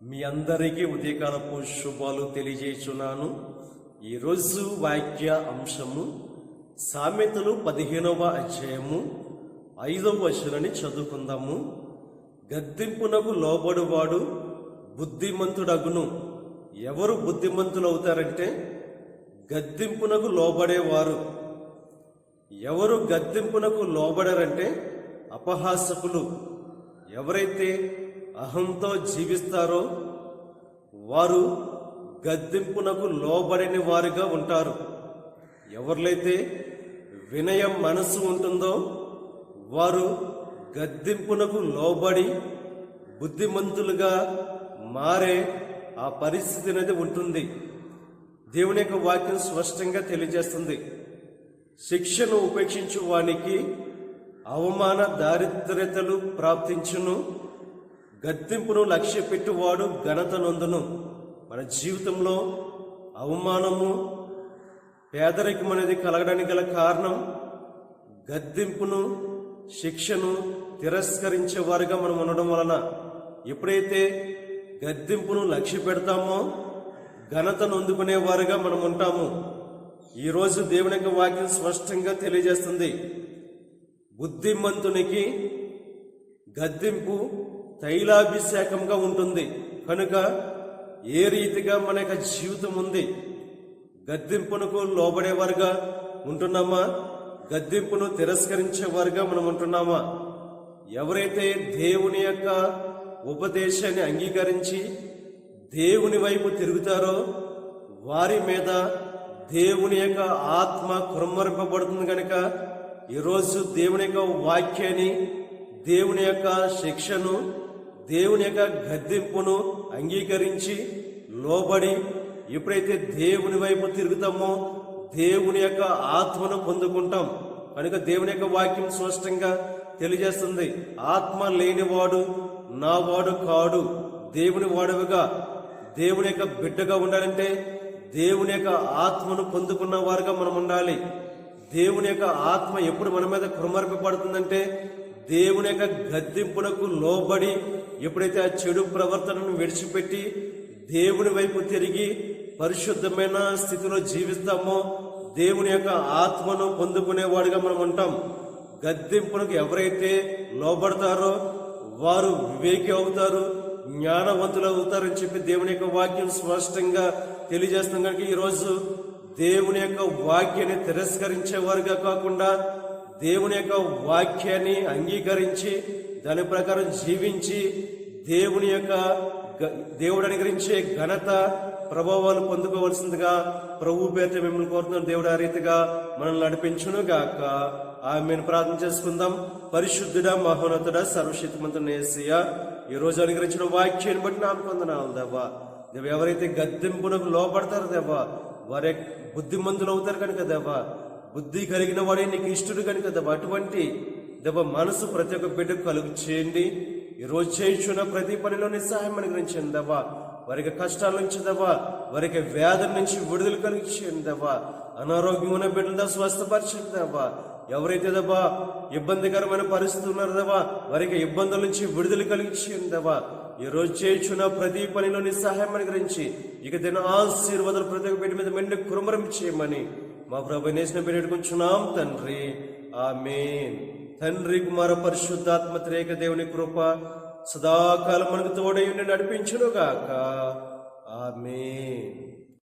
మీ అందరికీ ఉదయకాలపు శుభాలు తెలియజేస్తున్నాను. ఈరోజు వాక్య అంశము సామెతలు 15వ అధ్యాయము 5వ వచనాన్ని చదువుకుందాము. గద్దింపునకు లోబడువాడు బుద్ధిమంతుడగును. ఎవరు బుద్ధిమంతులు అవుతారంటే గద్దింపునకు లోబడేవారు. ఎవరు గద్దింపునకు లోబడరంటే అపహాసకులు. ఎవరైతే అహంతో జీవిస్తారో వారు గద్దింపునకు లోబడని వారుగా ఉంటారు. ఎవరిలైతే వినయం మనసు ఉంటుందో వారు గద్దింపునకు లోబడి బుద్ధిమంతులుగా మారే ఆ పరిస్థితి అనేది ఉంటుంది. దేవుని యొక్క వాక్యం స్పష్టంగా తెలియజేస్తుంది. శిక్షను ఉపేక్షించు వానికి అవమాన దారిద్ర్యతలు ప్రాప్తించును. గద్దింపును లక్ష్య పెట్టువాడు ఘనత నొందును. మన జీవితంలో అవమానము పేదరికం అనేది కలగడానికి గల కారణం గద్దింపును శిక్షను తిరస్కరించే వారుగా మనం ఉండడం వలన. ఎప్పుడైతే గద్దింపును లక్ష్య పెడతామో ఘనతను అందుకునే వారుగా మనం ఉంటాము. ఈరోజు దేవుని యొక్క వాక్యం స్పష్టంగా తెలియజేస్తుంది. బుద్ధిమంతునికి గద్దింపు తైలాభిషేకంగా ఉంటుంది. కనుక ఏ రీతిగా మన యొక్క జీవితం ఉంది? గద్దింపునకు లోబడేవారుగా ఉంటున్నామా? గద్దింపును తిరస్కరించేవారుగా మనం ఉంటున్నామా? ఎవరైతే దేవుని యొక్క ఉపదేశాన్ని అంగీకరించి దేవుని వైపు తిరుగుతారో వారి మీద దేవుని యొక్క ఆత్మ కుమ్మరింపబడుతుంది. కనుక ఈరోజు దేవుని యొక్క వాక్యాన్ని, దేవుని యొక్క శిక్షను, దేవుని యొక్క గద్దింపును అంగీకరించి లోబడి ఎప్పుడైతే దేవుని వైపు తిరుగుతామో దేవుని యొక్క ఆత్మను పొందుకుంటాం. కనుక దేవుని యొక్క వాక్యం స్పష్టంగా తెలియజేస్తుంది. ఆత్మ లేనివాడు నా వాడు కాడు. దేవుని వాడుగా దేవుని యొక్క బిడ్డగా ఉండాలంటే దేవుని యొక్క ఆత్మను పొందుకున్న వారుగా మనం ఉండాలి. దేవుని యొక్క ఆత్మ ఎప్పుడు మన మీద కుమ్మరింపబడుతుందంటే దేవుని యొక్క గద్దింపునకు లోబడి ఎప్పుడైతే ఆ చెడు ప్రవర్తనను విడిచిపెట్టి దేవుని వైపు తిరిగి పరిశుద్ధమైన స్థితిలో జీవిస్తామో దేవుని యొక్క ఆత్మను పొందుకునేవాడుగా మనం ఉంటాం. గద్దింపునకు ఎవరైతే లోబడతారో వారు వివేకి అవుతారు, జ్ఞానవంతులు అవుతారని చెప్పి దేవుని యొక్క వాక్యం స్పష్టంగా తెలియజేస్తాం. కనుక ఈరోజు దేవుని యొక్క వాక్యాన్ని తిరస్కరించేవారుగా కాకుండా దేవుని యొక్క వాక్యాన్ని అంగీకరించి దాని ప్రకారం జీవించి దేవుని యొక్క దేవుడు అనుగ్రహించే ఘనత ప్రభావాలు పొందుకోవలసిందిగా ప్రభు పేరిట మిమ్మల్ని కోరుతున్నాం. దేవుడు ఆ రీతిగా మనల్ని నడిపించును గాక. ఆమెను ప్రార్థన చేసుకుందాం. పరిశుద్ధుడా, మహోన్నతుడా, సర్వశక్తిమంతుడా యేసయ్యా, ఈ రోజు అనుగ్రహించిన వాక్యాన్ని బట్టి నాకు వందనాలు దేవా. దేవ ఎవరైతే గద్దింపునకు లోపడతారో దేవా వారే బుద్ధిమంతులు అవుతారు కనుక దేవా. బుద్ధి కలిగిన వాడే నీకు ఇష్టడు కనుక దేవా. అటువంటి దేవ మనసు ప్రతి ఒక్క బిడ్డకు కలుగు చేయండి. ఈరోజు చేయించున్న ప్రతి పనిలోని సహాయం అనుగ్రహించండి దేవా. వారికి కష్టాల నుంచి దేవా, వారికి వ్యాధుల నుంచి విడుదల కలిగి చేయండి దేవా. అనారోగ్యం ఉన్న బిడ్డలతో స్వస్థపరచండి దేవా. ఎవరైతే దేవా ఇబ్బందికరమైన పరిస్థితి ఉన్నారో దేవా వారికి ఇబ్బందుల నుంచి విడుదల కలిగి చేయండి దేవా. ఈ రోజు చేయించున్న ప్రతి పనిలోని సహాయం అనుగ్రహించి ఇక దిన ఆశీర్వాదాలు ప్రతి ఒక్క బిడ్డ మీద మెండు కురుమరం చేయమని మా ప్రభు నేసిన పెట్టుకుంటున్నాం తండ్రి. ఆమేన్. తండ్రి, కుమార, పరిశుద్ధాత్మ త్రేక దేవుని కృప సదాకాలం మనకు తోడై ఉండి నడిపించును గాక. ఆమేన్.